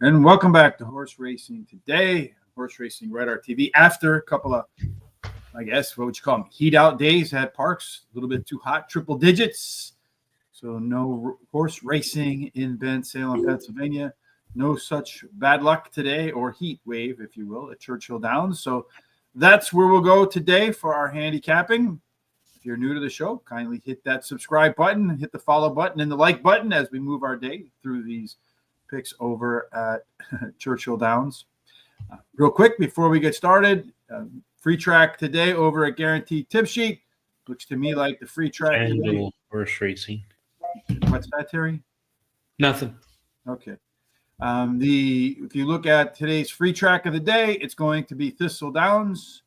And welcome back to Horse Racing Today. Horse Racing Radar TV. After a couple of, I guess, what would you call them? Heat out days at PARX. A little bit too hot, triple digits. So no horse racing in Bensalem, Pennsylvania. No such bad luck today, or heat wave, if you will, at Churchill Downs. So that's where we'll go today for our handicapping. If you're new to the show, kindly hit that subscribe button, hit the follow button, and the like button as we move our day through these picks over at Churchill Downs. Real quick, before we get started, free track today over at Guaranteed Tip Sheet. Looks to me like the free track today. Horse racing. What's that, Terry? Nothing. Okay. If you look at today's free track of the day, it's going to be Thistle Downs.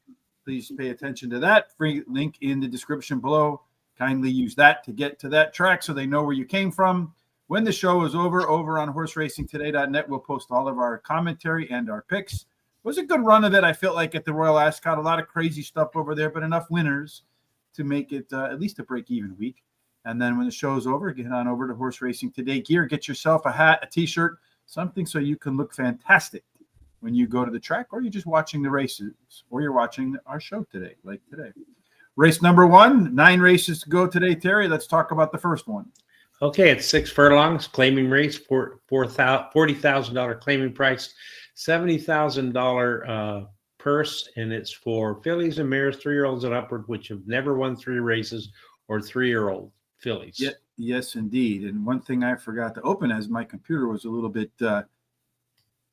Please pay attention to that. Free link in the description below. Kindly use that to get to that track so they know where you came from. When the show is over on horseracingtoday.net, we'll post all of our commentary and our picks. It was a good run of it, I felt like, at the Royal Ascot. A lot of crazy stuff over there, but enough winners to make it at least a break-even week. And then when the show's over, get on over to Horse Racing Today gear. Get yourself a hat, a T-shirt, something so you can look fantastic when you go to the track, or you're just watching the races, or you're watching our show today, like today. Race number 1, 9 races to go today, Terry. Let's talk about the first one. Okay, it's 6 furlongs, claiming race, $40,000 claiming price, $70,000 purse, and it's for fillies and mares, 3-year-olds and upward, which have never won 3 races, or 3-year-old fillies. Yeah, yes, indeed. And one thing I forgot to open, as my computer was a little bit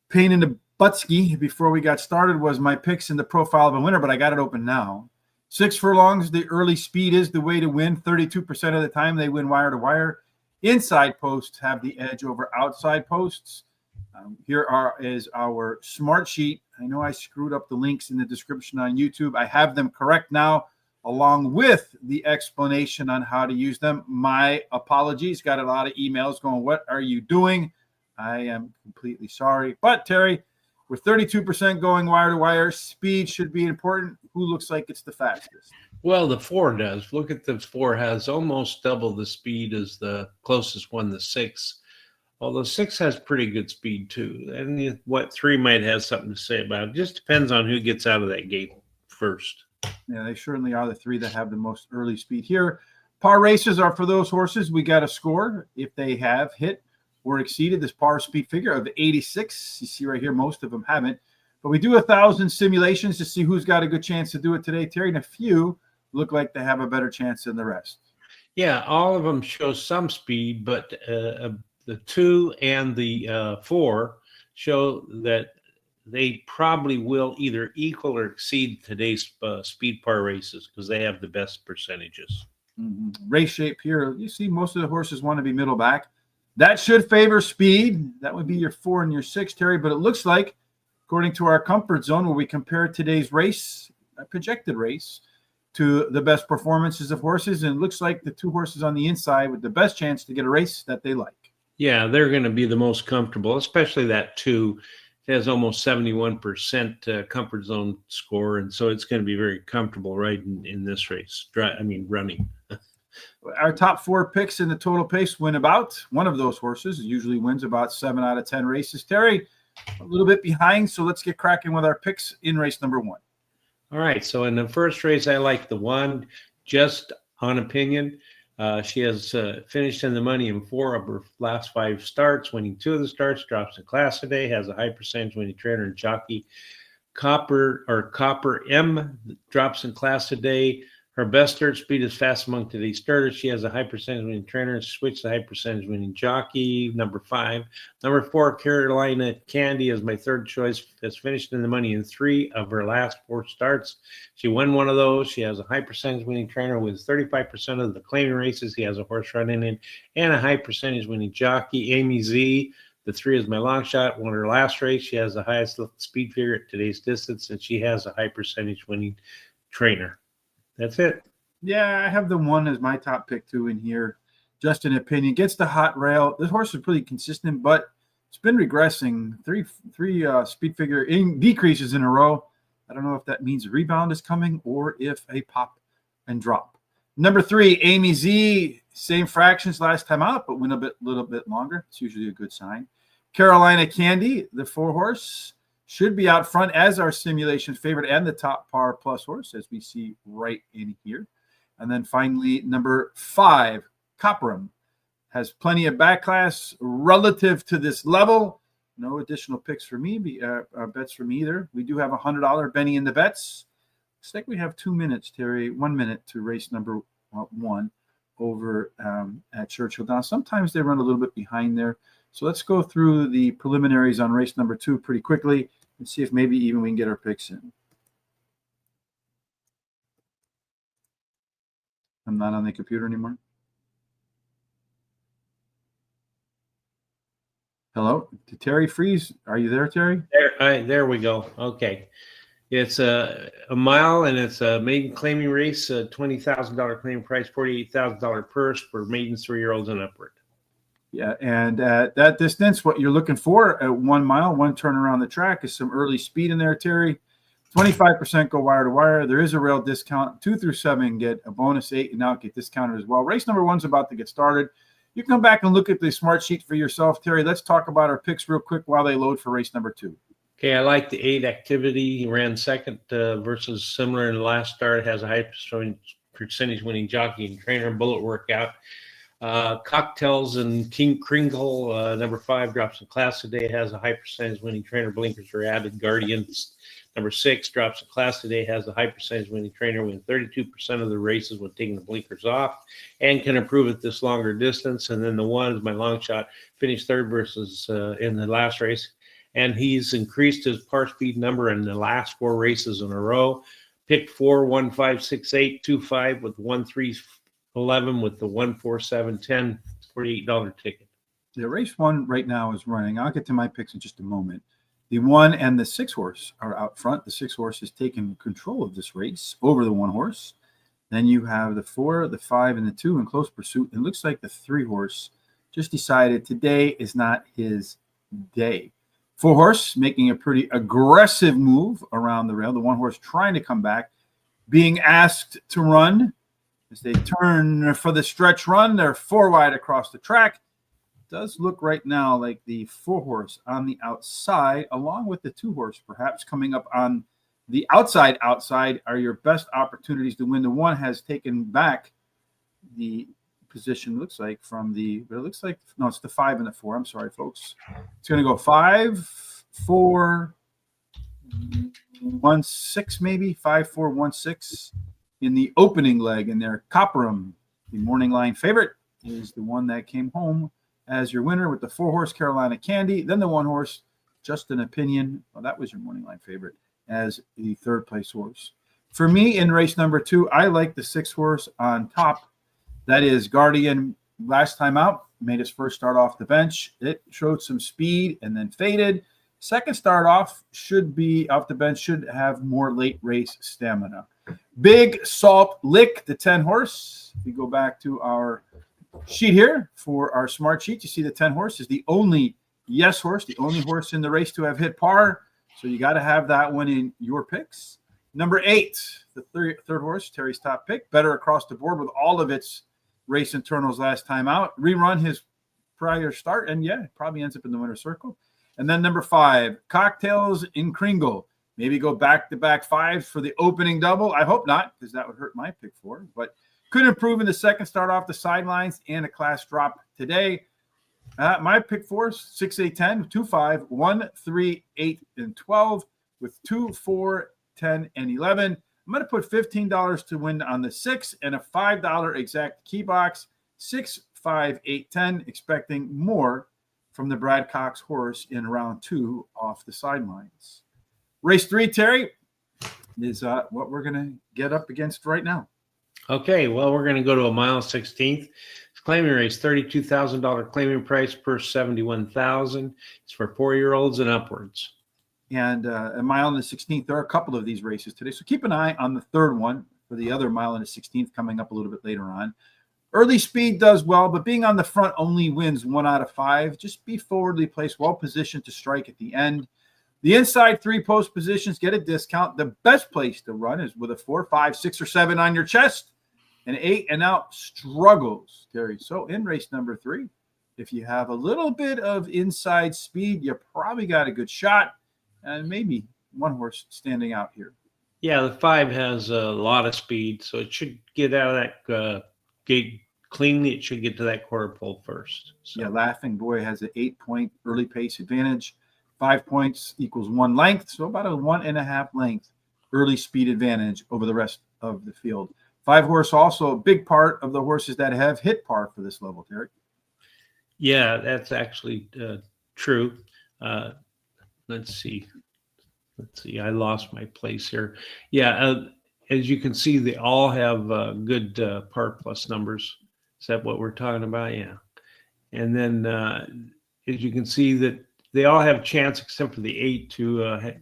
pain in the buttski before we got started, was my picks in the profile of a winner, but I got it open now. 6 furlongs, the early speed is the way to win. 32% of the time they win wire to wire. Inside posts have the edge over outside posts. Here is our smart sheet. I know I screwed up the links in the description on YouTube. I have them correct now, along with the explanation on how to use them. My apologies. Got a lot of emails going, what are you doing? I am completely sorry. But, Terry, with 32% going wire to wire, speed should be important. Who looks like it's the fastest? Well, the 4 does. Look at the 4 has almost double the speed as the closest one, the 6. Although 6 has pretty good speed too. And what 3 might have something to say about it. Just depends on who gets out of that gate first. Yeah, they certainly are the 3 that have the most early speed here. Par races are for those horses we got to score if they have hit or exceeded this par speed figure of 86. You see right here, most of them haven't. But we do 1,000 simulations to see who's got a good chance to do it today, Terry, and a few look like they have a better chance than the rest. Yeah, all of them show some speed, but the 2 and the 4 show that they probably will either equal or exceed today's speed par races because they have the best percentages. Race shape here, you see most of the horses want to be middle back. That should favor speed. That would be your 4 and your 6, Terry, but it looks like, according to our comfort zone, where we compare today's race, a projected race, to the best performances of horses, and it looks like the 2 horses on the inside with the best chance to get a race that they like. Yeah, they're going to be the most comfortable, especially that 2. It has almost 71% comfort zone score, and so it's going to be very comfortable right in this race. Running. Our top 4 picks in the total pace win about. One of those horses usually wins about 7 out of 10 races. Terry, a little bit behind, so let's get cracking with our picks in race number 1. All right, so in the first race, I like the 1, just on opinion. She has finished in the money in 4 of her last 5 starts, winning 2 of the starts, drops in class today, has a high percentage winning trainer and jockey. Copper M drops in class today. Her best start speed is fast among today's starters. She has a high percentage winning trainer and switched the high percentage winning jockey. Number 5. Number 4, Carolina Candy is my 3rd choice. Has finished in the money in 3 of her last 4 starts. She won 1 of those. She has a high percentage winning trainer with 35% of the claiming races. He has a horse running in and a high percentage winning jockey. Amy Z, the 3 is my long shot. Won her last race. She has the highest speed figure at today's distance, and she has a high percentage winning trainer. That's it. Yeah, I have the 1 as my top pick too in here. Just an opinion. Gets the hot rail. This horse is pretty consistent, but it's been regressing. Three speed figure decreases in a row. I don't know if that means a rebound is coming or if a pop and drop. Number 3, Amy Z. Same fractions last time out, but went a little bit longer. It's usually a good sign. Carolina Candy, the 4-horse, should be out front as our simulation favorite and the top par plus horse, as we see right in here. And then finally, number 5, Copperum, has plenty of back class relative to this level. No additional picks for me, bets for me either. We do have $100 Benny in the bets. Looks like we have 2 minutes, Terry, 1 minute to race number 1 over at Churchill Downs. Sometimes they run a little bit behind there. So let's go through the preliminaries on race number 2 pretty quickly and see if maybe even we can get our picks in. I'm not on the computer anymore. Hello, Terry Freeze. Are you there, Terry? There we go. Okay. It's a mile, and it's a maiden claiming race, a $20,000 claim price, $48,000 purse for maidens 3-year-olds and upward. Yeah, and at that distance, what you're looking for at 1 mile, 1 turn around the track, is some early speed in there, Terry. 25% go wire to wire. There is a rail discount. 2 through 7 get a bonus 8, and now get discounted as well. Race number 1's about to get started. You can come back and look at the smart sheet for yourself, Terry. Let's talk about our picks real quick while they load for race number 2. Okay, I like the 8 activity. He ran second versus similar in the last start. Has a high percentage winning jockey and trainer and bullet workout. Cocktails and King Kringle, number 5, drops in class today. Has a high percentage winning trainer. Blinkers are added. Guardians, number 6, drops in class today. Has a high percentage winning trainer. Win 32% of the races when taking the blinkers off, and can improve at this longer distance. And then the 1 is my long shot. Finished 3rd versus in the last race. And he's increased his par speed number in the last 4 races in a row. Picked 4, 1, 5, 6, 8, 2, 5 with 1, 3, 11 with the 1, 4, 7, 10, $48 ticket. The race 1 right now is running. I'll get to my picks in just a moment. The 1 and the 6 horse are out front. The 6 horse has taken control of this race over the 1 horse. Then you have the 4, the 5, and the 2 in close pursuit. It looks like the 3 horse just decided today is not his day. 4 horse making a pretty aggressive move around the rail. The 1 horse trying to come back, being asked to run as they turn for the stretch run. They're 4 wide across the track. It does look right now like the 4 horse on the outside, along with the 2 horse perhaps coming up on the outside are your best opportunities to win. The 1 has taken back the position, looks like, from the, but it looks like, no, it's the 5 and the 4. I'm sorry, folks. It's going to go 5, 4, 1, 6, maybe 5, 4, 1, 6 in the opening leg. And their Copperum, the morning line favorite, is the one that came home as your winner with the 4 horse Carolina Candy. Then the 1 horse, Just an Opinion. Well, that was your morning line favorite as the 3rd place horse. For me in race number 2, I like the 6 horse on top. That is Guardian. Last time out, made his first start off the bench. It showed some speed and then faded. Second start off should be off the bench, should have more late race stamina. Big Salt Lick, the 10 horse. If we go back to our sheet here for our smart sheet, you see the 10 horse is the only yes horse, the only horse in the race to have hit par. So you got to have that one in your picks. Number 8, the third horse, Terry's top pick. Better across the board with all of its race internals last time out. Rerun his prior start, and yeah, probably ends up in the winner's circle. And then number 5, Cocktails in Kringle. Maybe go back-to-back 5s for the opening double. I hope not, because that would hurt my pick 4. But could improve in the second start off the sidelines and a class drop today. My pick 4, 6, 8, 10, 2, 5, 1, 3, 8, and 12 with 2, 4, 10, and 11. I'm going to put $15 to win on the 6 and a $5 exact key box. 6, 5, 8, 10, expecting more from the Brad Cox horse in round 2 off the sidelines. Race 3, Terry, is what we're going to get up against right now. Okay, well, we're going to go to a mile 16th. It's claiming race, $32,000 claiming price per $71,000. It's for 4-year-olds and upwards. And a mile and the 16th, there are a couple of these races today. So keep an eye on the 3rd one for the other mile and the 16th coming up a little bit later on. Early speed does well, but being on the front only wins 1 out of 5. Just be forwardly placed, well positioned to strike at the end. The inside 3 post positions get a discount. The best place to run is with a 4, 5, 6, or 7 on your chest. An 8 and out struggles, Terry. So in race number 3, If you have a little bit of inside speed, you probably got a good shot, and maybe one horse standing out here. Yeah, the 5 has a lot of speed, so it should get out of that gate cleanly. It should get to that quarter pole first. So. Yeah, Laughing Boy has an 8-point early pace advantage. 5 points equals 1 length, so about a 1.5 length early speed advantage over the rest of the field. 5 horse also a big part of the horses that have hit par for this level, Terry. Yeah, that's actually true. Let's see. I lost my place here. Yeah, as you can see, they all have good PARX plus numbers. Is that what we're talking about? Yeah. And then as you can see that they all have chance except for the 8 to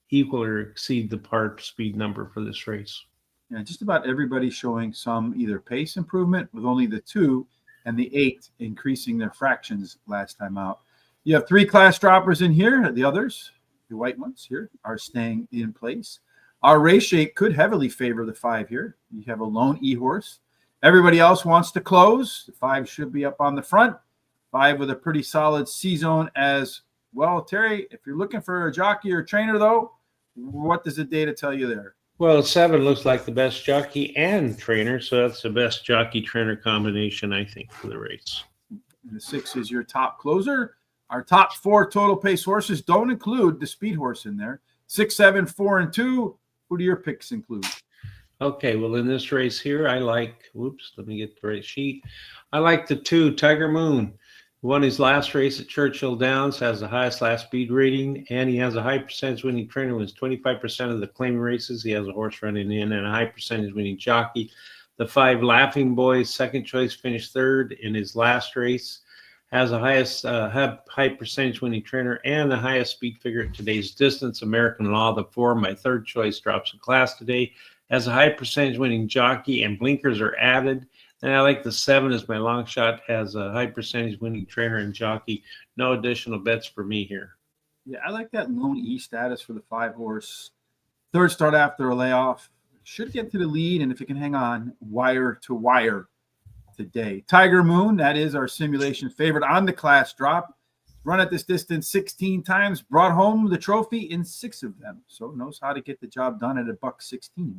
equal or exceed the PARX speed number for this race. Yeah, just about everybody showing some either pace improvement, with only the 2 and the 8 increasing their fractions last time out. You have 3 class droppers in here. The others, the white ones here, are staying in place. Our race shape could heavily favor the 5 here. You have a lone E horse. Everybody else wants to close. The 5 should be up on the front. 5 with a pretty solid C zone as well. Terry, if you're looking for a jockey or trainer, though, what does the data tell you there? Well, 7 looks like the best jockey and trainer, so that's the best jockey-trainer combination, I think, for the race. And the 6 is your top closer. Our top 4 total pace horses don't include the speed horse in there. 6, 7, 4, and 2. Who do your picks include? Okay, well, in this race here, I like, whoops, let me get the right sheet. I like the 2, Tiger Moon. Won his last race at Churchill Downs, has the highest last speed rating, and he has a high percentage winning trainer. Wins 25% of the claiming races. He has a horse running in and a high percentage winning jockey. The 5, Laughing Boy, second choice, finished 3rd in his last race. Has the highest high percentage winning trainer and the highest speed figure at today's distance. American Law, the 4, my 3rd choice, drops a class today. Has a high percentage winning jockey, and blinkers are added. And I like the 7 as my long shot, has a high percentage winning trainer and jockey. No additional bets for me here. Yeah, I like that lone E status for the 5 horse. 3rd start after a layoff. Should get to the lead, and if it can hang on, wire to wire today. Tiger Moon, that is our simulation favorite on the class drop. Run at this distance 16 times, brought home the trophy in 6 of them. So knows how to get the job done at $1.16.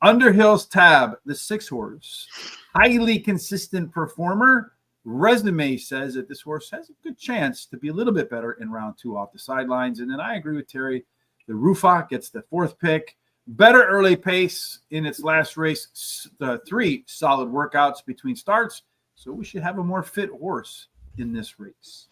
Underhill's Tab, the 6 horse, highly consistent performer. Resume says that this horse has a good chance to be a little bit better in round 2 off the sidelines. And then I agree with Terry. The Rufa gets the 4th pick. Better early pace in its last race. The 3 solid workouts between starts. So we should have a more fit horse in this race.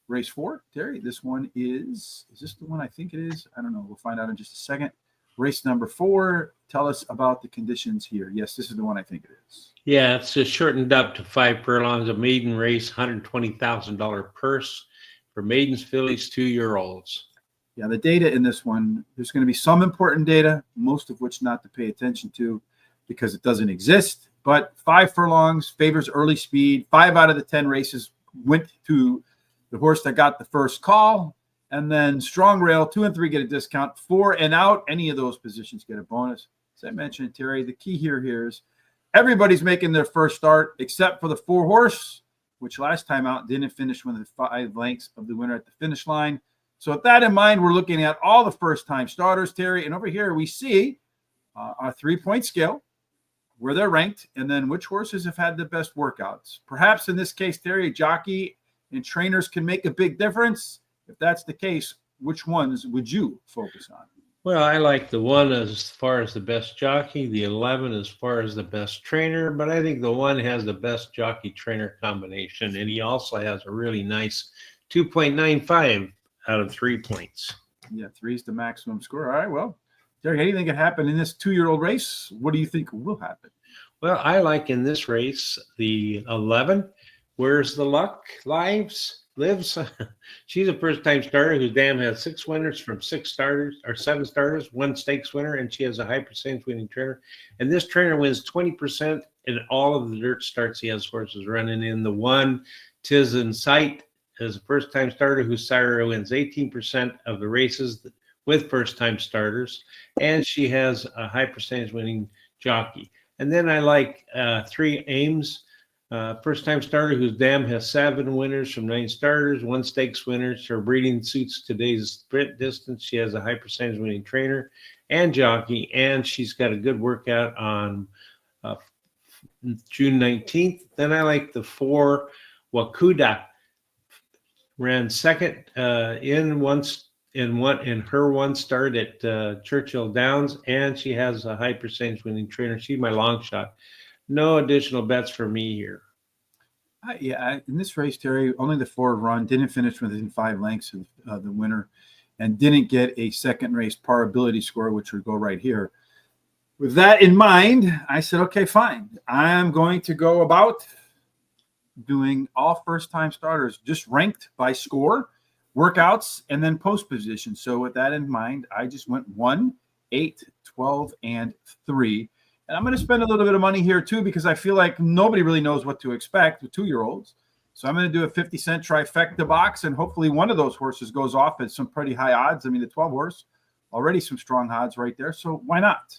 Race 4, Terry, this one is this the one I think it is? I don't know. We'll find out in just a second. Race number 4, tell us about the conditions here. Yes, this is the one I think it is. Yeah, it's just shortened up to 5 furlongs, a maiden race, $120,000 purse for maidens, fillies, 2-year-olds. Yeah, the data in this one, there's going to be some important data, most of which not to pay attention to because it doesn't exist. But 5 furlongs favors early speed. 5 out of the 10 races went to the horse that got the first call. And then strong rail, 2 and 3 get a discount. 4 and out, any of those positions get a bonus. As I mentioned, Terry, the key here is everybody's making their first start except for the 4 horse, which last time out didn't finish within 5 lengths of the winner at the finish line. So with that in mind, we're looking at all the first-time starters, Terry. And over here we see our 3-point scale, where they're ranked, and then which horses have had the best workouts. Perhaps in this case, Terry, jockey and trainers can make a big difference. If that's the case, which ones would you focus on? Well, I like the 1 as far as the best jockey, the 11 as far as the best trainer, but I think the 1 has the best jockey-trainer combination, and he also has a really nice 2.95 out of 3 points. Yeah, 3 is the maximum score. All right, well, Terry, anything can happen in this 2-year-old race. What do you think will happen? Well, I like in this race the 11. Where's the Luck lives? She's a first-time starter whose dam has 6 winners from 6 starters or 7 starters, 1 stakes winner, and she has a high percentage winning trainer. And this trainer wins 20% in all of the dirt starts he has horses running in. The 1, Tis in Sight, is a first-time starter whose sire wins 18% of the races with first-time starters, and she has a high percentage winning jockey. And then I like 3 Ames. First-time starter whose dam has 7 winners from 9 starters, 1 stakes winners. Her breeding suits today's sprint distance. She has a high percentage winning trainer and jockey, and she's got a good workout on June 19th. Then I like the 4 Wakuda. Ran second in her one start at Churchill Downs, and she has a high percentage winning trainer. She's my long shot. No additional bets for me here. In this race, Terry, only the 4 run, didn't finish within 5 lengths of the winner, and didn't get a second race par ability score, which would go right here. With that in mind, I said, okay, fine. I'm going to go about doing all first-time starters, just ranked by score, workouts, and then post position. So with that in mind, I just went 1, 8, 12, and 3. And I'm going to spend a little bit of money here too, because I feel like nobody really knows what to expect with 2-year-olds. So I'm going to do a 50-cent trifecta box, and hopefully one of those horses goes off at some pretty high odds. I mean, the 12 horse, already some strong odds right there. So why not?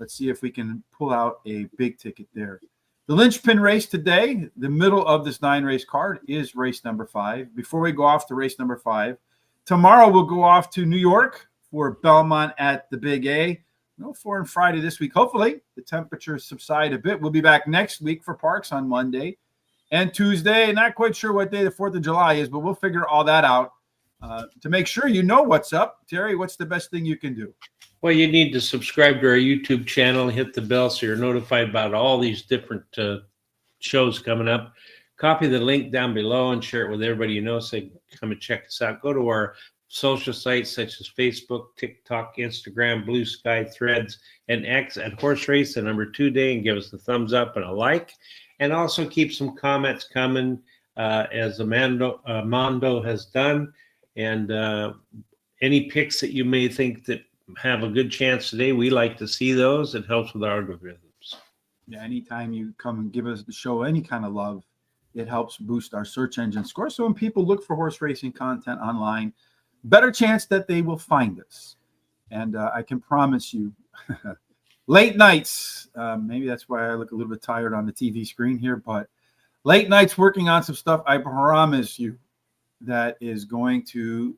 Let's see if we can pull out a big ticket there. The linchpin race today, the middle of this 9-race card, is race number 5. Before we go off to race number 5, tomorrow we'll go off to New York for Belmont at the Big A. No 4 and Friday this week. Hopefully, the temperatures subside a bit. We'll be back next week for PARX on Monday and Tuesday. Not quite sure what day the 4th of July is, but we'll figure all that out to make sure you know what's up. Terry, what's the best thing you can do? Well, you need to subscribe to our YouTube channel, hit the bell so you're notified about all these different shows coming up. Copy the link down below and share it with everybody you know. Say, come and check us out. Go to our social sites such as Facebook, TikTok, Instagram, Blue Sky, Threads, and X at Horse Race, the number 2 day, and give us a thumbs up and a like. And also keep some comments coming as Mondo has done. And any picks that you may think that have a good chance today, we like to see those. It helps with our algorithms. Yeah, anytime you come and give us the show any kind of love, it helps boost our search engine score. So when people look for horse racing content online, better chance that they will find us. And I can promise you, late nights, maybe that's why I look a little bit tired on the TV screen here, but late nights working on some stuff, I promise you, that is going to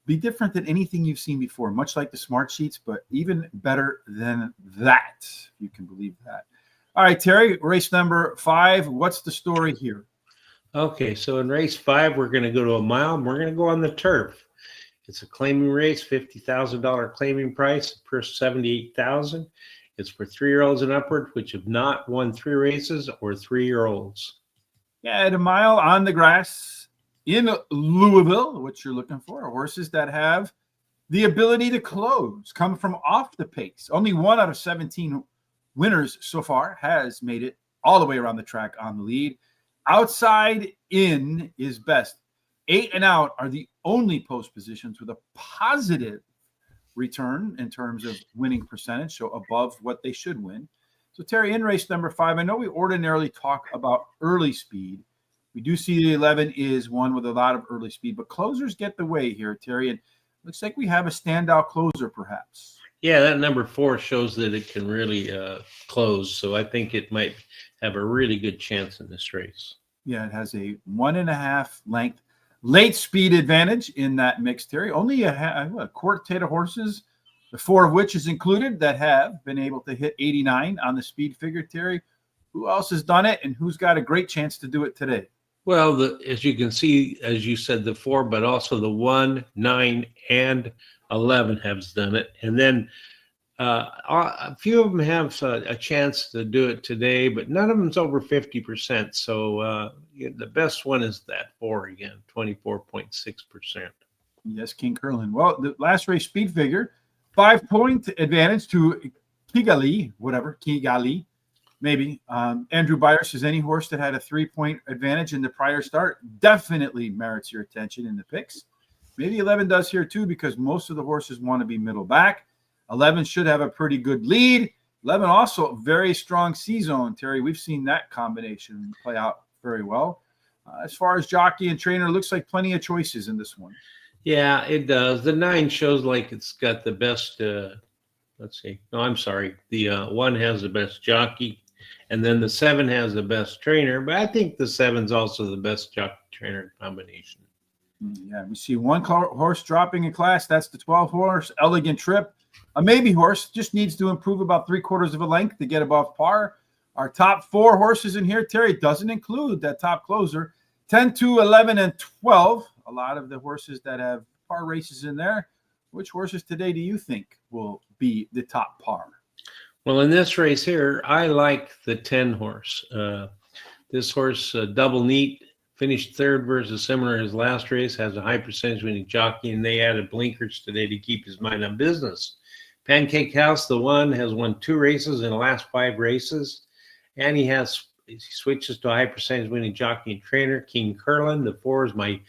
be different than anything you've seen before, much like the smart sheets, but even better than that. You can believe that. All right, Terry, race number 5. What's the story here? Okay, so in race 5, we're going to go to a mile, and we're going to go on the turf. It's a claiming race, $50,000 claiming price, purse $78,000. It's for 3-year-olds and upward, which have not won 3 races, or 3-year-olds. Yeah, at a mile on the grass in Louisville, what you're looking for are horses that have the ability to close, come from off the pace. Only 1 out of 17 winners so far has made it all the way around the track on the lead. Outside in is best. 8 and out are the only post positions with a positive return in terms of winning percentage, so above what they should win. So, Terry, in race number 5, I know we ordinarily talk about early speed. We do see the 11 is one with a lot of early speed, but closers get the way here, Terry. And looks like we have a standout closer, perhaps. Yeah, that number 4 shows that it can really close. So I think it might have a really good chance in this race. Yeah, it has a 1.5 length late speed advantage in that mix, Terry. Only a quartet of horses, the 4 of which is included, that have been able to hit 89 on the speed figure, Terry. Who else has done it, and who's got a great chance to do it today? Well, as you can see, as you said, the 4, but also the 1, 9, and 11 have done it. And then a few of them have a chance to do it today, but none of them's over 50%. So the best one is that 4 again, 24.6%. Yes, King Curlin. Well, the last race speed figure, 5-point advantage to Kigali. Maybe. Andrew Byers says any horse that had a 3-point advantage in the prior start definitely merits your attention in the picks. Maybe 11 does here too, because most of the horses want to be middle back. 11 should have a pretty good lead. 11 also very strong C-zone, Terry. We've seen that combination play out very well. As far as jockey and trainer, looks like plenty of choices in this one. Yeah, it does. The 9 shows like it's got the best. Let's see. No, I'm sorry. The 1 has the best jockey. And then the 7 has the best trainer, but I think the 7's also the best jockey trainer combination. Yeah, we see one horse dropping in class. That's the 12 horse, Elegant Trip. A maybe horse, just needs to improve about 3/4 of a length to get above par. Our top 4 horses in here, Terry, doesn't include that top closer. 10, 2, 11, and 12. A lot of the horses that have par races in there. Which horses today do you think will be the top par? Well, in this race here, I like the 10 horse. This horse, Double Neat, finished 3rd versus similar his last race, has a high percentage winning jockey, and they added blinkers today to keep his mind on business. Pancake House, the 1, has won 2 races in the last 5 races, and he switches to a high percentage winning jockey and trainer. King Curlin, the 4, is my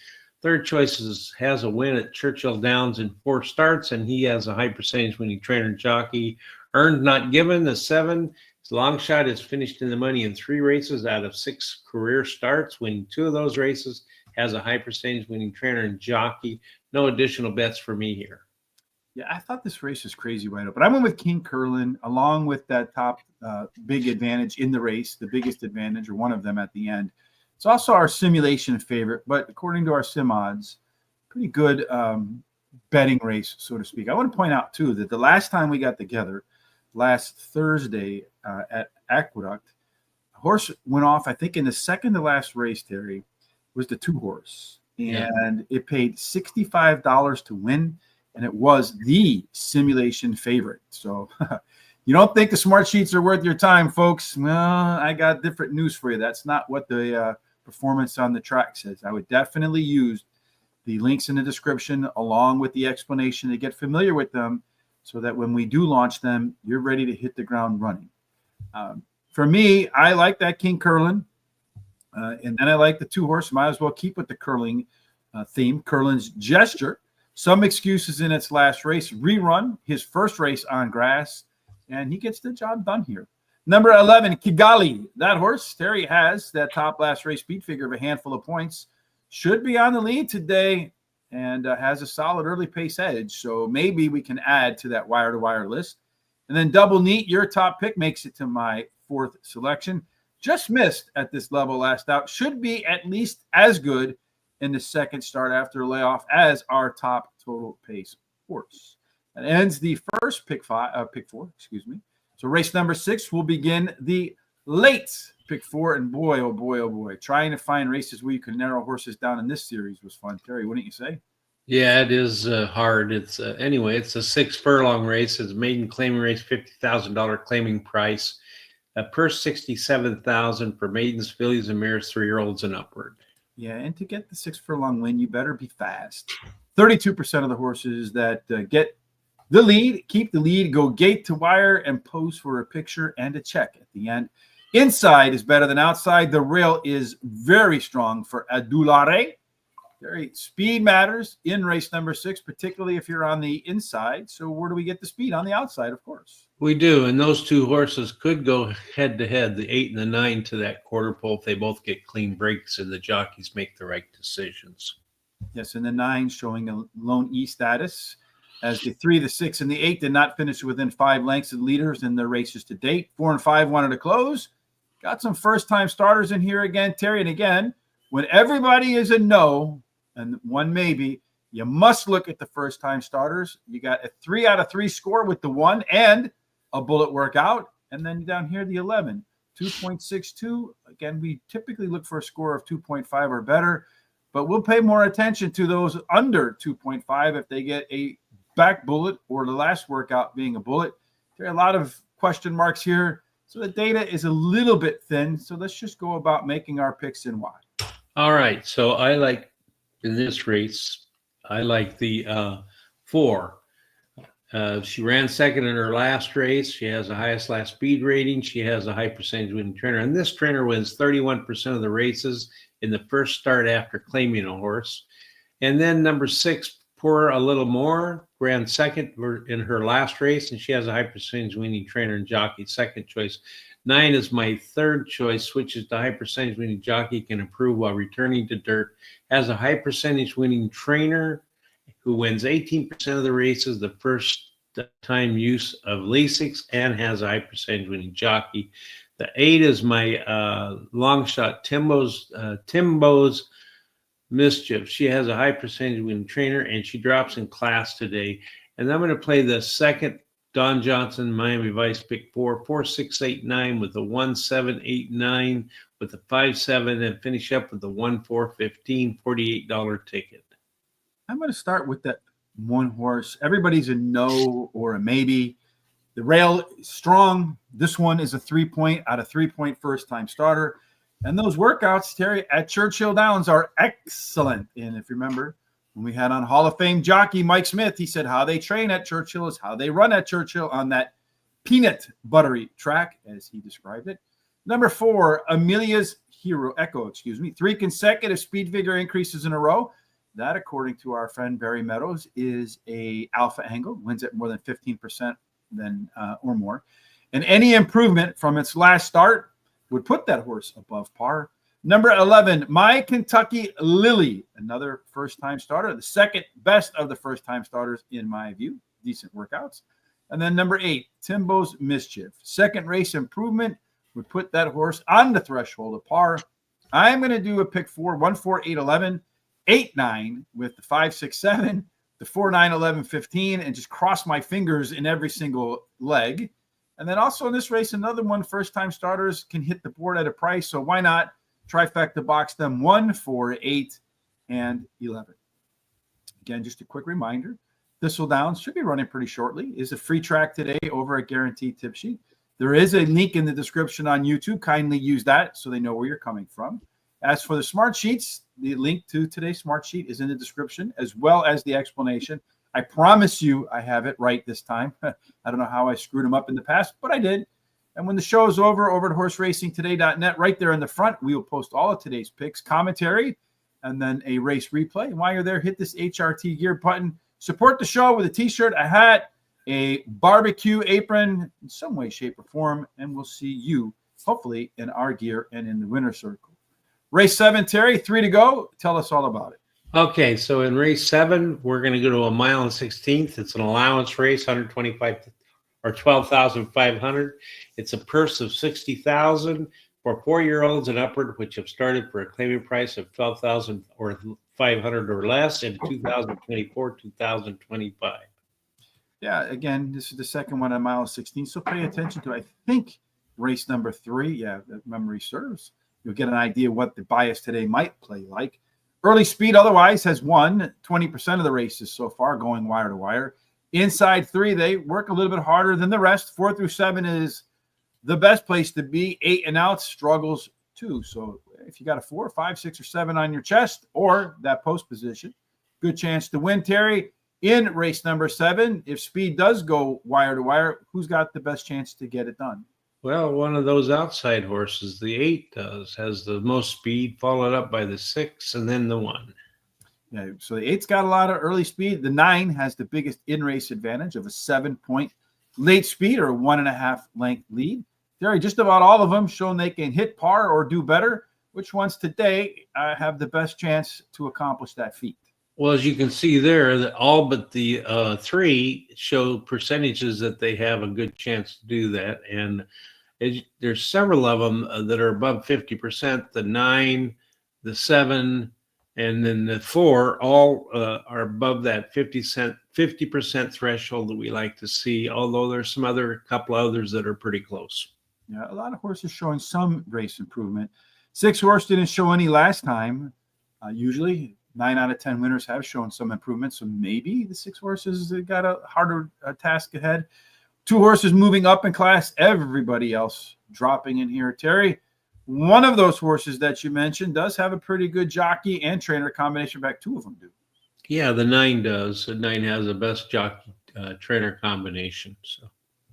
third choice, has a win at Churchill Downs in 4 starts, and he has a high percentage winning trainer and jockey. Earned Not Given, the 7, Longshot, has finished in the money in 3 races out of 6 career starts, winning 2 of those races, has a high percentage winning trainer and jockey. No additional bets for me here. Yeah, I thought this race was crazy wide open. I went with King Curlin along with that top big advantage in the race, the biggest advantage or one of them at the end. It's also our simulation favorite, but according to our sim odds, pretty good betting race, so to speak. I want to point out, too, that the last time we got together, last Thursday at Aqueduct, a horse went off, I think, in the second to last race, Terry, was the 2 horse. And it paid $65 to win, and it was the simulation favorite. So you don't think the smart sheets are worth your time, folks? Well, I got different news for you. That's not what the performance on the track says. I would definitely use the links in the description along with the explanation to get familiar with them so that when we do launch them, you're ready to hit the ground running. For me, I like that King Curlin. And then I like the 2 horse. Might as well keep with the curling theme. Curlin's Gesture. Some excuses in its last race. Rerun, his first race on grass. And he gets the job done here. Number 11, Kigali. That horse, Terry, has that top last race speed figure of a handful of points. Should be on the lead today and has a solid early pace edge. So maybe we can add to that wire-to-wire list. And then Double Neat, your top pick, makes it to my 4th selection. Just missed at this level last out. Should be at least as good in the second start after a layoff as our top total pace horse. That ends the first pick 4, excuse me. So race number 6 will begin the late pick 4. And boy, oh boy, oh boy. Trying to find races where you can narrow horses down in this series was fun. Terry, wouldn't you say? Yeah, it is hard. It's anyway, it's a 6 furlong race. It's a maiden claiming race, $50,000 claiming price. Purse $67,000 for maidens, fillies, and mares, 3-year-olds and upward. Yeah, and to get the 6 furlong win, you better be fast. 32% of the horses that get the lead, keep the lead, go gate to wire, and pose for a picture and a check at the end. Inside is better than outside. The rail is very strong for Adulare. Very speed matters in race number 6, particularly if you're on the inside. So where do we get the speed? On the outside, of course. We do, and those 2 horses could go head-to-head, the 8 and the 9, to that quarter pole if they both get clean breaks and the jockeys make the right decisions. Yes, and the 9 showing a lone E status, as the 3, the 6, and the 8 did not finish within 5 lengths of leaders in their races to date. 4 and 5 wanted to close. Got some first-time starters in here again, Terry. And again, when everybody is a no and one maybe, you must look at the first-time starters. You got a 3 out of 3 score with the 1 and a bullet workout. And then down here, the 11, 2.62. Again, we typically look for a score of 2.5 or better, but we'll pay more attention to those under 2.5 if they get a back bullet or the last workout being a bullet. There are a lot of question marks here. So the data is a little bit thin. So let's just go about making our picks and why. All right. So I like, in this race, I like the 4. She ran second in her last race. She has the highest last speed rating. She has a high percentage winning trainer. And this trainer wins 31% of the races in the first start after claiming a horse. And then number 6, Pour a Little More, ran second in her last race, and she has a high percentage winning trainer and jockey, second choice. 9 is my third choice, switches to high percentage winning jockey, can improve while returning to dirt, has a high percentage winning trainer who wins 18% of the races, the first time use of Lasix, and has a high percentage winning jockey. The 8 is my long shot, Timbo's Mischief. She has a high percentage win trainer, and she drops in class today. And I'm going to play the second Don Johnson Miami Vice pick 4, 6, 8, 9 with a 1, 7, 8, 9 with a 5, 7, and finish up with the 1, 4, 15, $48 ticket. I'm going to start with that one horse. Everybody's a no or a maybe. The rail is strong. This one is a 3-point out of 3-point first-time starter. And those workouts, Terry, at Churchill Downs are excellent. And if you remember, when we had on Hall of Fame jockey Mike Smith, he said how they train at Churchill is how they run at Churchill on that peanut buttery track, as he described it. Number 4, Amelia's Echo, 3 consecutive speed figure increases in a row. That, according to our friend Barry Meadows, is a alpha angle, wins at more than 15% or more. And any improvement from its last start would put that horse above par. Number 11, My Kentucky Lily, another first-time starter, the second best of the first-time starters in my view. Decent workouts. And then number 8, Timbo's Mischief. Second race improvement would put that horse on the threshold of par. I'm going to do a pick 4, 1, 4, 8, 11, 8, 9 with the 5, 6, 7, the 4, 9, 11, 15, and just cross my fingers in every single leg. And then also in this race, another one, first-time starters can hit the board at a price. So why not trifecta box them 1, 4, 8, and 11. Again, just a quick reminder, Thistle Downs should be running pretty shortly. Is a free track today over at Guaranteed Tip Sheet. There is a link in the description on YouTube. Kindly use that so they know where you're coming from. As for the smart sheets, the link to today's smart sheet is in the description, as well as the explanation. I promise you I have it right this time. I don't know how I screwed them up in the past, but I did. And when the show is over at horseracingtoday.net, right there in the front, we will post all of today's picks, commentary, and then a race replay. And while you're there, hit this HRT gear button. Support the show with a t-shirt, a hat, a barbecue apron, in some way, shape, or form. And we'll see you, hopefully, in our gear and in the winner's circle. Race 7, Terry, 3 to go. Tell us all about it. Okay, so in race 7, we're going to go to a 1.16 miles. It's an allowance race, 125 or 12,500. It's a purse of 60,000 for 4-year-olds and upward, which have started for a claiming price of 12,000 or 500 or less in 2024, 2025. Yeah, again, this is the second one at 1.16 miles. So pay attention to, I think, race number 3. Yeah, if memory serves. You'll get an idea what the bias today might play like. Early Speed otherwise has won 20% of the races so far, going wire to wire. Inside 3, they work a little bit harder than the rest. 4 through 7 is the best place to be. 8 and out struggles too. So if you got a 4, 5, 6, or 7 on your chest or that post position, good chance to win, Terry. In race number 7, if Speed does go wire to wire, who's got the best chance to get it done? Well, one of those outside horses, the 8 has the most speed, followed up by the 6 and then the 1. Yeah, so the 8's got a lot of early speed. The 9 has the biggest in-race advantage of a 7-point late speed or 1.5 length lead. Terry, just about all of them shown they can hit par or do better. Which ones today have the best chance to accomplish that feat? Well, as you can see there, that all but the 3 show percentages that they have a good chance to do that. And there's several of them that are above 50%. The 9, the 7, and then the 4 all are above that 50% threshold that we like to see, although there's some couple others that are pretty close. Yeah, a lot of horses showing some race improvement. 6 horse didn't show any last time. Usually 9 out of 10 winners have shown some improvement. So maybe the 6 horses got a harder task ahead. 2 horses moving up in class, everybody else dropping in here. Terry, one of those horses that you mentioned does have a pretty good jockey and trainer combination. In fact, 2 of them do. Yeah, the 9 does. The 9 has the best jockey trainer combination. So,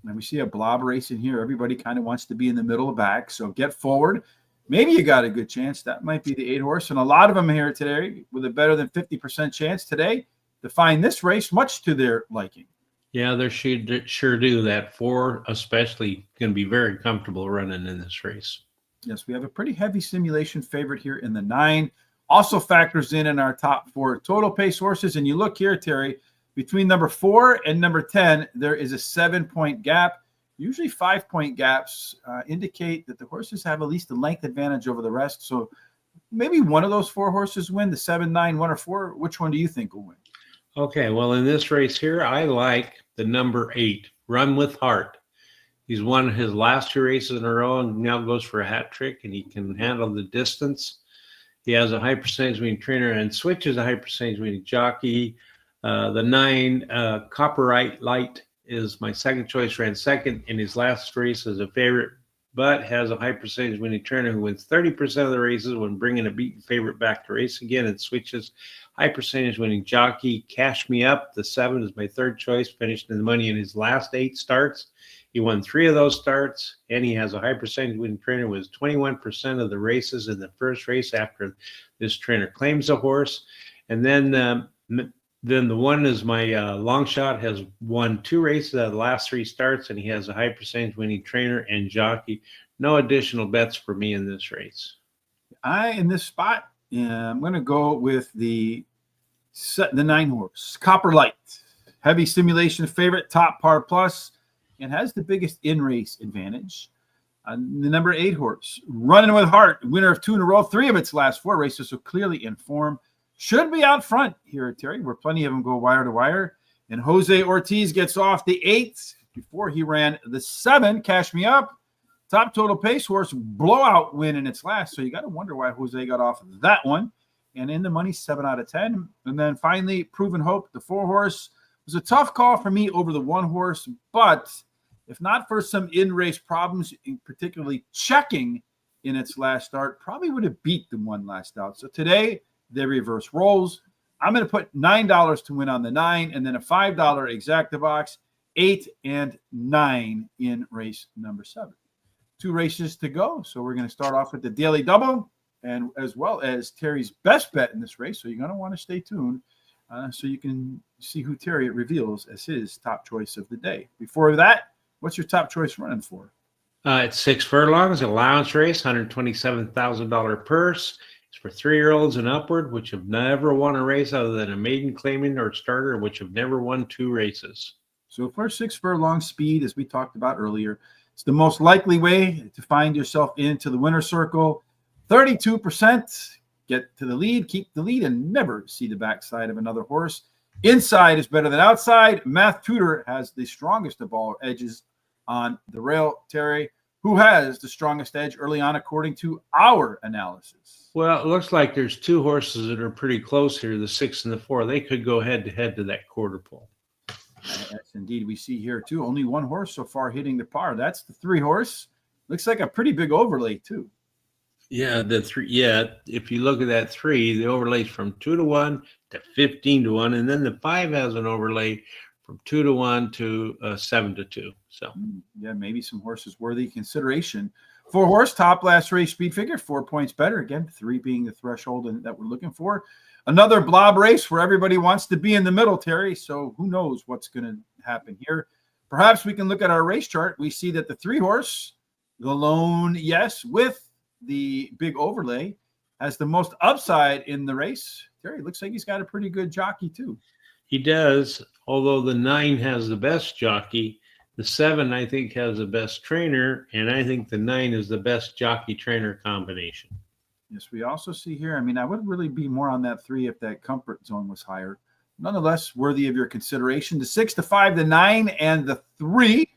and we see a blob race in here. Everybody kind of wants to be in the middle of back. So get forward. Maybe you got a good chance. That might be the 8 horse. And a lot of them here today with a better than 50% chance today to find this race much to their liking. Yeah, they sure do. That 4 especially going to be very comfortable running in this race. Yes, we have a pretty heavy simulation favorite here in the 9. Also factors in our top 4 total pace horses. And you look here, Terry, between number 4 and number 10, there is a 7-point gap. Usually 5-point gaps indicate that the horses have at least a length advantage over the rest. So maybe one of those 4 horses win, the 7, 9, 1, or 4. Which one do you think will win? Okay, well, in this race here, I like the number 8, Run with Heart. He's won his last 2 races in a row and now goes for a hat trick, and he can handle the distance. He has a high percentage winning trainer and switches a high percentage winning jockey. The 9, Copperite Light, is my second choice, ran second in his last race as a favorite, but has a high percentage winning trainer who wins 30% of the races when bringing a beaten favorite back to race again, and switches high percentage winning jockey. Cash Me Up, the 7, is my third choice, finished in the money in his last 8 starts. He won 3 of those starts, and he has a high percentage winning trainer, was 21% of the races in the first race after this trainer claims a horse. And then the 1 is my Longshot, has won 2 races out of the last 3 starts, and he has a high percentage winning trainer and jockey. No additional bets for me in this race. In this spot, I'm going to go with the 9 horse, Copper Light. Heavy stimulation favorite, top par plus, and has the biggest in-race advantage. The number 8 horse, Running with Heart, winner of 2 in a row, 3 of its last 4 races, so clearly in form. Should be out front here, Terry, where plenty of them go wire to wire. And Jose Ortiz gets off the 8 before he ran the 7, Cash Me Up. Top total pace horse, blowout win in its last. So you got to wonder why Jose got off that one. And in the money, 7 out of 10. And then finally, Proven Hope, the 4 horse. It was a tough call for me over the 1 horse, but if not for some in-race problems, particularly checking in its last start, probably would have beat the 1 last out. So today, they reverse roles. I'm going to put $9 to win on the 9, and then a $5 exacta box, 8 and 9 in race number 7. 2 races to go. So we're going to start off with the daily double, and as well as Terry's best bet in this race. So you're going to want to stay tuned so you can see who Terry reveals as his top choice of the day. Before that, what's your top choice running for? It's 6 furlongs, allowance race, $127,000 purse. It's for 3-year-olds and upward, which have never won a race other than a maiden claiming or starter, which have never won 2 races. So for 6 furlong speed, as we talked about earlier, it's the most likely way to find yourself into the winner's circle. 32% get to the lead, keep the lead, and never see the backside of another horse. Inside is better than outside. Math Tutor has the strongest of all edges on the rail. Terry, who has the strongest edge early on according to our analysis? Well, it looks like there's 2 horses that are pretty close here, the 6 and the 4. They could go head-to-head to that quarter pole. Yes, indeed. We see here, too, only 1 horse so far hitting the par. That's the 3 horse. Looks like a pretty big overlay, too. Yeah, the 3. Yeah, if you look at that 3, the overlay's from 2 to 1 to 15 to 1, and then the 5 has an overlay from 2 to 1 to 7 to 2. So yeah, maybe some horses worthy consideration. 4 horse, top last race speed figure, 4 points better. Again, 3 being the threshold that we're looking for. Another blob race where everybody wants to be in the middle, Terry. So who knows what's going to happen here? Perhaps we can look at our race chart. We see that the 3 horse, the lone yes, with the big overlay, has the most upside in the race. Terry, looks like he's got a pretty good jockey too. He does, although the 9 has the best jockey. The 7, I think, has the best trainer, and I think the 9 is the best jockey-trainer combination. Yes, we also see here, I mean, I would really be more on that 3 if that comfort zone was higher. Nonetheless, worthy of your consideration. The 6, the 5, the 9, and the 3,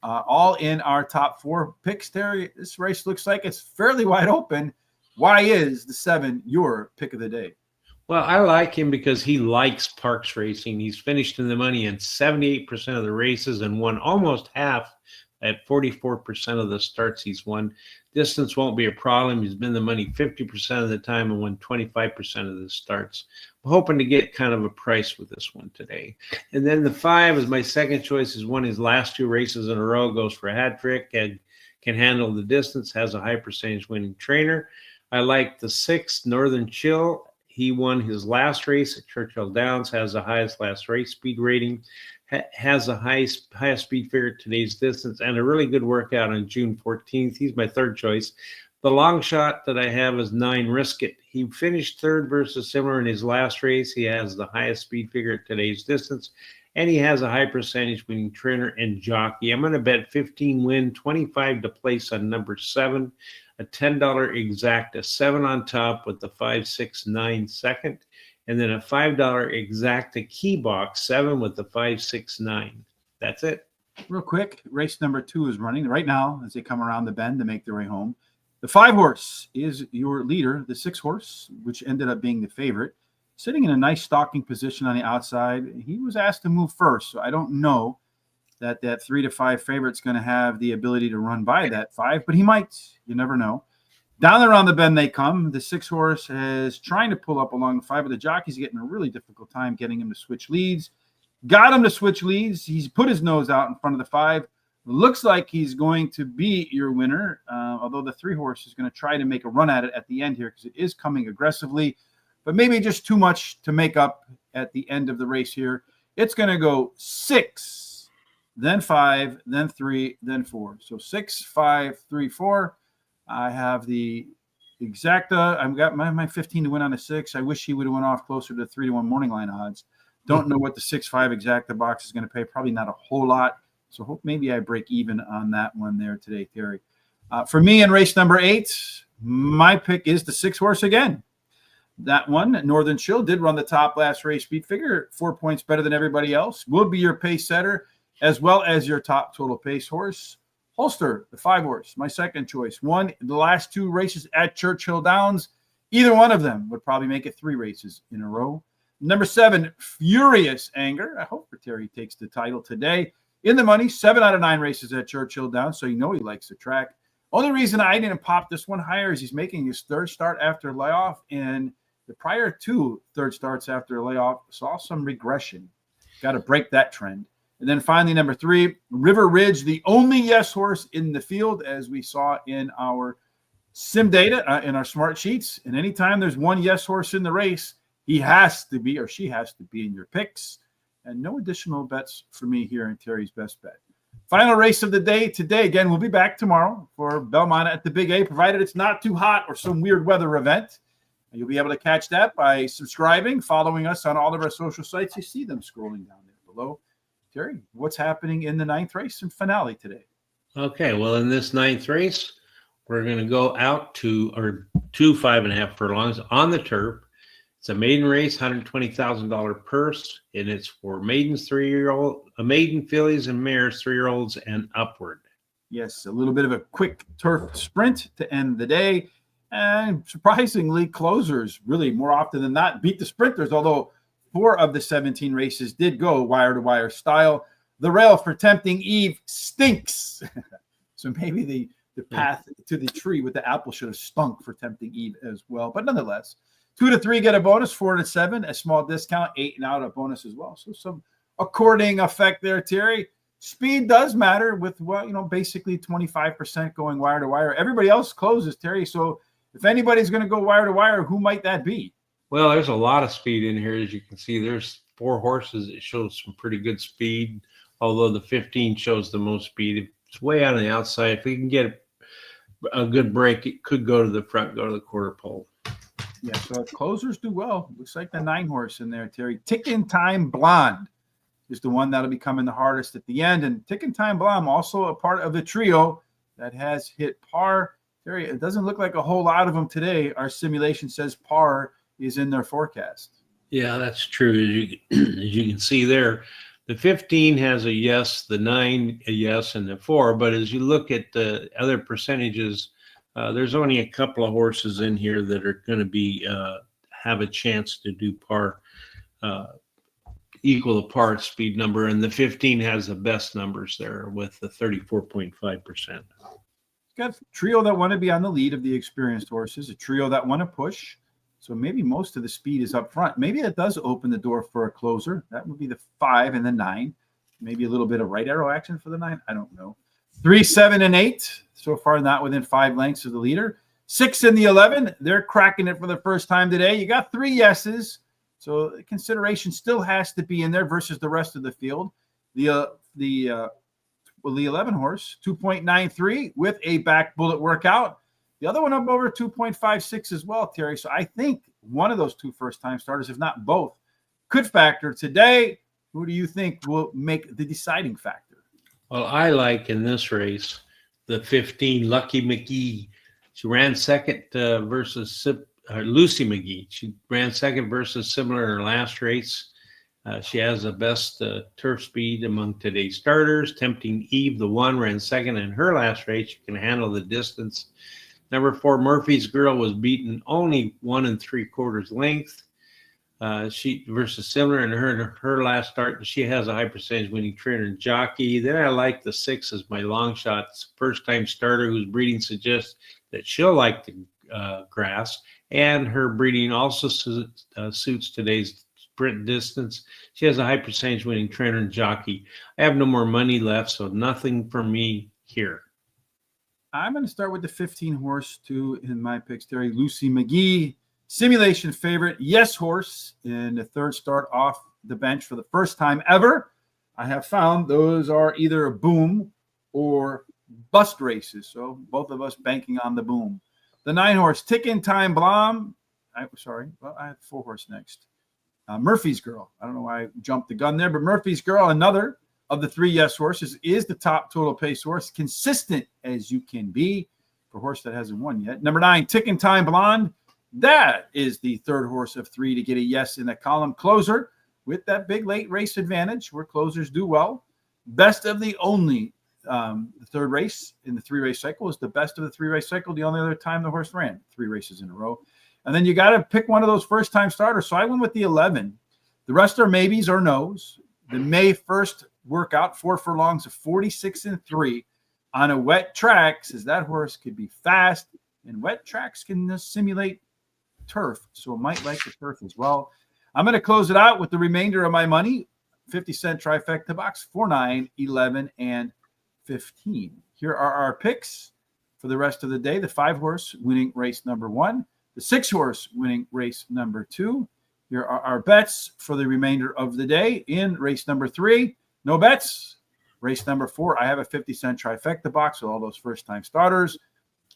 all in our top 4 picks, Terry. This race looks like it's fairly wide open. Why is the 7 your pick of the day? Well, I like him because he likes PARX racing. He's finished in the money in 78% of the races and won almost half at 44% of the starts he's won. Distance won't be a problem. He's been in the money 50% of the time and won 25% of the starts. I'm hoping to get kind of a price with this one today. And then the 5 is my second choice. He's won his last 2 races in a row, goes for a hat trick, and can handle the distance, has a high percentage winning trainer. I like the 6, Northern Chill. He won his last race at Churchill Downs, has the highest last race speed rating, has the highest speed figure at today's distance, and a really good workout on June 14th. He's my third choice. The long shot that I have is 9, Risk It. He finished 3rd versus similar in his last race. He has the highest speed figure at today's distance and he has a high percentage winning trainer and jockey. I'm going to bet 15 win, 25 to place on number 7, a $10 exacta, 7 on top with the 5, 6, 9 second, and then a $5 exacta key box, 7 with the 5, 6, 9. That's it. Real quick, race number 2 is running right now as they come around the bend to make their way home. The 5 horse is your leader. The 6 horse, which ended up being the favorite, sitting in a nice stalking position on the outside. He was asked to move first, so I don't know that 3 to 5 favorite's going to have the ability to run by that 5, but he might. You never know. Down around the bend they come. The 6 horse is trying to pull up along the 5, but the jockey's getting a really difficult time getting him to switch leads. Got him to switch leads. He's put his nose out in front of the 5. Looks like he's going to be your winner, although the 3 horse is going to try to make a run at it at the end here because it is coming aggressively, but maybe just too much to make up at the end of the race here. It's going to go 6, then 5, then 3, then 4. So 6, 5, 3, 4. I have the exacta. I've got my 15 to win on a 6. I wish he would have went off closer to 3 to 1 morning line odds. Don't know what the 6, 5 exacta box is going to pay. Probably not a whole lot. So hope maybe I break even on that one there today, Terry. For me in race number 8, my pick is the 6 horse again. That one, Northern Chill, did run the top last race. Speed figure 4 points better than everybody else. Will be your pace setter as well as your top total pace horse. Holster, the 5 horse, my second choice. Won the last 2 races at Churchill Downs. Either one of them would probably make it 3 races in a row. Number 7, Furious Anger. I hope Terry takes the title today. In the money, 7 out of 9 races at Churchill Downs, so you know he likes the track. Only reason I didn't pop this one higher is he's making his 3rd start after layoff, and the prior 2 third starts after layoff saw some regression. Got to break that trend. And then finally, number 3, River Ridge, the only yes horse in the field, as we saw in our sim data, in our smart sheets. And anytime there's one yes horse in the race, he has to be or she has to be in your picks. And no additional bets for me here in Terry's Best Bet. Final race of the day today. Again, we'll be back tomorrow for Belmont at the Big A, provided it's not too hot or some weird weather event. And you'll be able to catch that by subscribing, following us on all of our social sites. You see them scrolling down there below. Terry, what's happening in the 9th race and finale today? Okay, well, in this 9th race, we're going to go out to 5.5 furlongs on the turf. It's a maiden race, $120,000 purse, and it's for maidens, maiden fillies and mares, 3-year-olds and upward. Yes, a little bit of a quick turf sprint to end the day. And surprisingly, closers really more often than not beat the sprinters, although 4 of the 17 races did go wire-to-wire style. The rail for Tempting Eve stinks. So maybe the path to the tree with the apple should have stunk for Tempting Eve as well. But nonetheless, 2 to 3 get a bonus, 4 to 7 a small discount, 8 and out a bonus as well. So some according effect there, Terry. Speed does matter with basically 25% going wire to wire. Everybody else closes, Terry. So if anybody's going to go wire to wire, who might that be? Well, there's a lot of speed in here, as you can see. There's 4 horses that show some pretty good speed, although the 15 shows the most speed. It's way on the outside. If we can get a good break, it could go to the front, go to the quarter pole. Yeah, so closers do well. Looks like the 9 horse in there, Terry. Tickin' Time Blonde is the one that'll be coming the hardest at the end. And Tickin' Time Blonde, also a part of the trio that has hit par. Terry, it doesn't look like a whole lot of them today. Our simulation says par is in their forecast. Yeah, that's true. As you can see there, the 15 has a yes, the 9 a yes, and the 4. But as you look at the other percentages, there's only a couple of horses in here that are going to be have a chance to do par, equal the par speed number, and the 15 has the best numbers there with the 34.5%. Got a trio that want to be on the lead of the experienced horses, a trio that want to push. So maybe most of the speed is up front. Maybe that does open the door for a closer. That would be the 5 and the 9. Maybe a little bit of right arrow action for the 9. I don't know. 3, 7, and 8. So far, not within 5 lengths of the leader. 6 and the 11. They're cracking it for the first time today. You got 3 yeses. So consideration still has to be in there versus the rest of the field. The 11 horse, 2.93 with a back bullet workout. The other one up over 2.56 as well, Terry. So I think one of those 2 first-time starters, if not both, could factor today. Who do you think will make the deciding factor? Well, I like in this race the 15 Lucky McGee. She ran second versus Lucy McGee. She ran second versus similar in her last race. She has the best turf speed among today's starters. Tempting Eve, the one, ran second in her last race. She can handle the distance. Number 4, Murphy's Girl, was beaten only 1 3/4 length. She versus similar in her last start. She has a high percentage winning trainer and jockey. Then I like the 6 as my Longshots, first time starter whose breeding suggests that she'll like the grass, and her breeding also suits today's sprint distance. She has a high percentage winning trainer and jockey. I have no more money left, so nothing for me here. I'm going to start with the 15 horse too in my picks, Terry. Lucy McGee, simulation favorite, yes horse in the third start off the bench for the first time ever. I have found those are either a boom or bust races. So both of us banking on the boom. The 9 horse, Ticking Time Blom. I have 4 horse next. Murphy's Girl. I don't know why I jumped the gun there, but Murphy's Girl, another of the 3 yes horses, is the top total pace horse, consistent as you can be for a horse that hasn't won yet. Number 9, Ticking Time Blonde. That is the third horse of 3 to get a yes in that column. Closer with that big late race advantage where closers do well. Best of the only. The third race in the 3-race cycle is the best of the 3-race cycle. The only other time the horse ran 3 races in a row. And then you got to pick one of those first-time starters. So I went with the 11. The rest are maybes or no's. The May 1st workout, 4 furlongs of 46 3 on a wet track, says that horse could be fast, and wet tracks can simulate turf. So it might like the turf as well. I'm going to close it out with the remainder of my money. 50-cent trifecta box, 4, 9, 11, and 15. Here are our picks for the rest of the day. The 5 horse winning race number 1. The 6 horse winning race number 2. Here are our bets for the remainder of the day. In race number 3, no bets. Race number 4, I have a 50-cent trifecta box with all those first-time starters.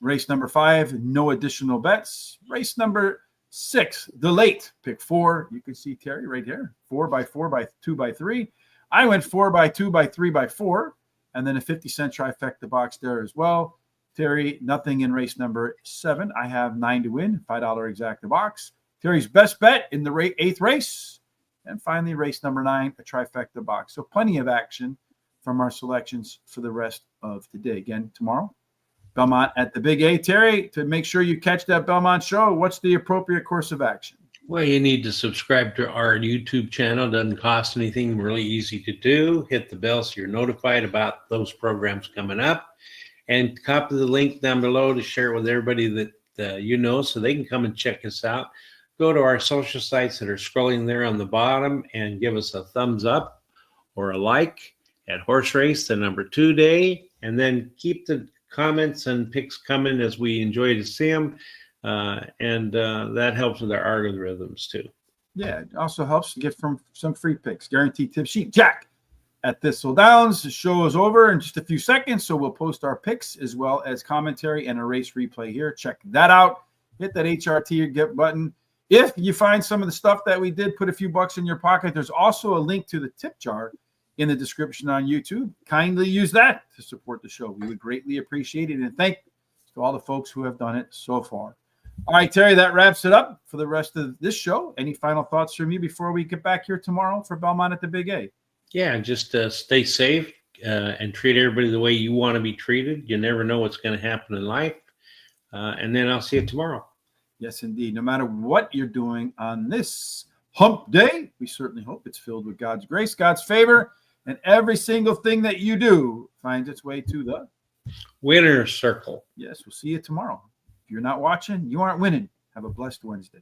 Race number 5, no additional bets. Race number 6, the late, pick 4. You can see Terry right here, 4 by 4 by 2 by 3. I went 4 by 2 by 3 by 4, and then a 50-cent trifecta box there as well. Terry, nothing in race number 7. I have 9 to win, $5 exacta box. Terry's best bet in the 8th race. And finally, race number 9, a trifecta box. So plenty of action from our selections for the rest of the day. Again, tomorrow, Belmont at the Big A. Terry, to make sure you catch that Belmont show, what's the appropriate course of action? Well, you need to subscribe to our YouTube channel. It doesn't cost anything, really easy to do. Hit the bell so you're notified about those programs coming up. And copy the link down below to share it with everybody that you know so they can come and check us out. Go to our social sites that are scrolling there on the bottom and give us a thumbs up or a like at Horse Race, the number 2 day. And then keep the comments and picks coming as we enjoy to see them. And that helps with our algorithms too. Yeah, it also helps to get from some free picks. Guaranteed tip sheet. Jack at Thistle Downs. The show is over in just a few seconds, so we'll post our picks as well as commentary and a race replay here. Check that out. Hit that HRT get button. If you find some of the stuff that we did, put a few bucks in your pocket. There's also a link to the tip jar in the description on YouTube. Kindly use that to support the show. We would greatly appreciate it. And thank to all the folks who have done it so far. All right, Terry, that wraps it up for the rest of this show. Any final thoughts from you before we get back here tomorrow for Belmont at the Big A? Yeah, just stay safe and treat everybody the way you want to be treated. You never know what's going to happen in life. And then I'll see you tomorrow. Yes, indeed. No matter what you're doing on this hump day, we certainly hope it's filled with God's grace, God's favor, and every single thing that you do finds its way to the winner's circle. Yes, we'll see you tomorrow. If you're not watching, you aren't winning. Have a blessed Wednesday.